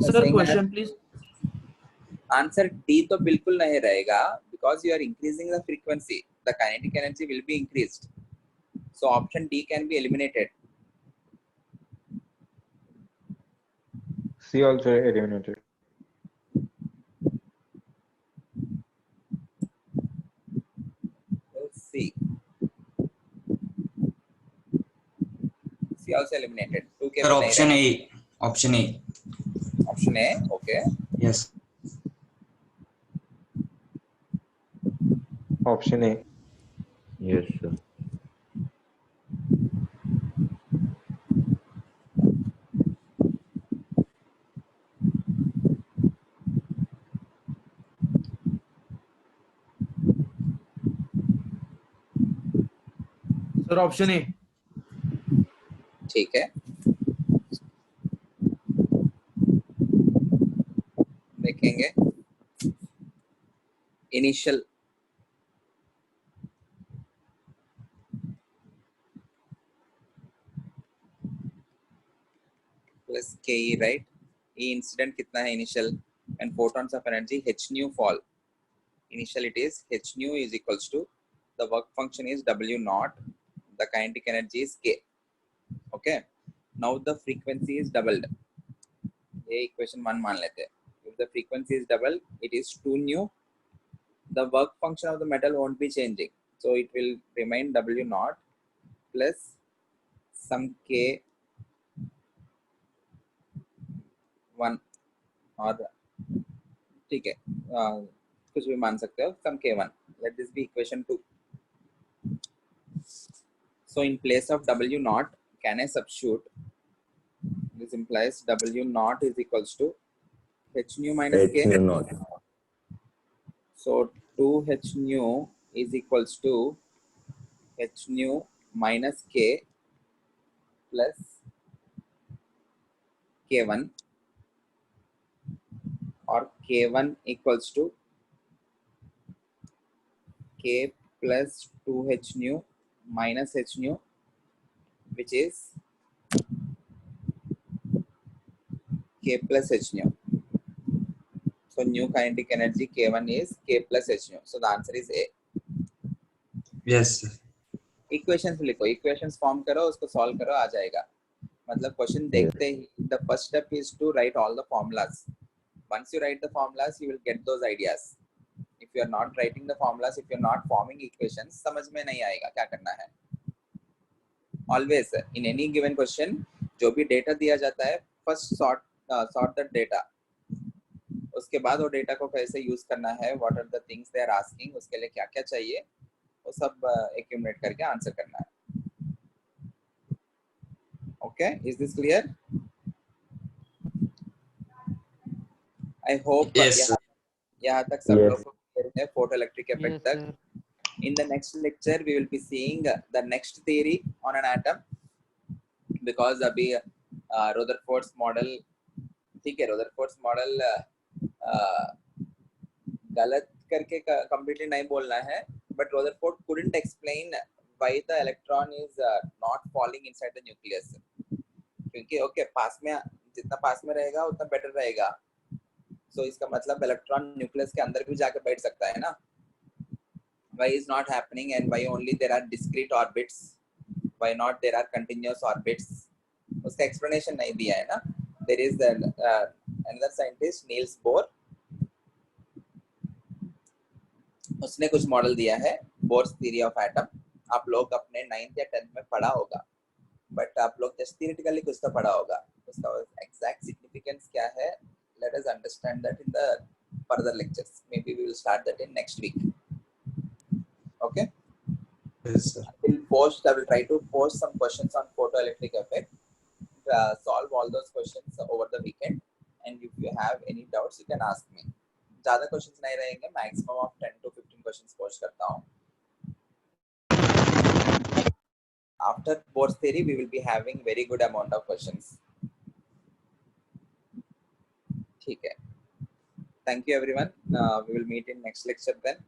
Sir, question please. Answer D तो बिल्कुल नहीं रहेगा, because you are increasing the frequency, the kinetic energy will be increased, so option D can be eliminated. C also eliminated. C also eliminated. 2 के Sir, भी नहीं रहेगा। option A. Option A, okay. Yes. Option A. Yes, sir. Sir, option A. ठीक है, देखेंगे। Initial plus ke, right? E incident कितना है initial, and photons of energy h nu fall. Initial it is h nu is equals to, the work function is w naught, the kinetic energy is k. Okay, now the frequency is doubled. ये equation 1 मान लेते हैं. If the frequency is doubled, it is 2 nu. The work function of the metal won't be changing, so it will remain w naught plus some k 1, और ठीक है, कुछ भी मान सकते हो, some k1. Let this be equation 2. So in place of w naught, can I substitute? This implies w naught is equals to h nu minus H k. nu naught. So 2h nu is equals to h nu minus k plus k1, or k1 equals to k plus 2h nu minus h nu, which is k plus h nu. So new kinetic energy k1 is k plus h nu. So the answer is A. Yes, sir. Equations लिखो, equations form करो, उसको solve करो, आ जाएगा. मतलब question देखते ही, the first step is to write all the formulas. Once you write the formulas, you will get those ideas. If you are not writing the formulas, if you are not forming equations, समझ में नहीं आएगा क्या करना है. Always in any given question, जो भी data दिया जाता है, first sort the data. उसके बाद वो डेटा को कैसे यूज करना है, what are the things they are asking, उसके लिए क्या क्या चाहिए, वो सब एक्यूमुलेट करके आंसर करना है. Okay, is this clear? I hope Yes, sir. यहाँ तक सब Yes. लोग को क्लियर है फोटो इलेक्ट्रिक इफेक्ट तक. In the next lecture we will be seeing the next theory on an atom, because अभी Rutherford's model, ठीक है, Rutherford's model गलत करके completely नहीं बोलना है, but Rutherford couldn't explain why the electron is not falling inside the nucleus, क्योंकि okay पास में, जितना पास में रहेगा उतना बेटर रहेगा. So इसका मतलब इलेक्ट्रॉन न्यूक्लियस के अंदर भी जाकर बैठ सकता है ना. Why is not happening, and why only there are discrete orbits, why not there are continuous orbits, उसका explanation नहीं दिया है ना. There is another scientist Niels Bohr, उसने कुछ मॉडल दिया है, बोर्स थ्योरी ऑफ एटम. आप लोग अपने 9th या 10th में पढ़ा होगा, बट आप लोग जस्ट थियरेटिकली कुछ तो पढ़ा होगा. उसका एग्जैक्ट सिग्निफिकेंस क्या है, let us understand that in the further lectures. Maybe we will start that in next week. Okay. Yes, sir. I will try to post some questions on photoelectric effect. Solve all those questions over the weekend, and if you have any doubts you can ask me. ज़्यादा questions नहीं रहेंगे, maximum of 10 to 15 questions post करता हूँ. After Bohr's theory we will be having very good amount of questions. ठीक है. Thank you everyone. We will meet in next lecture then.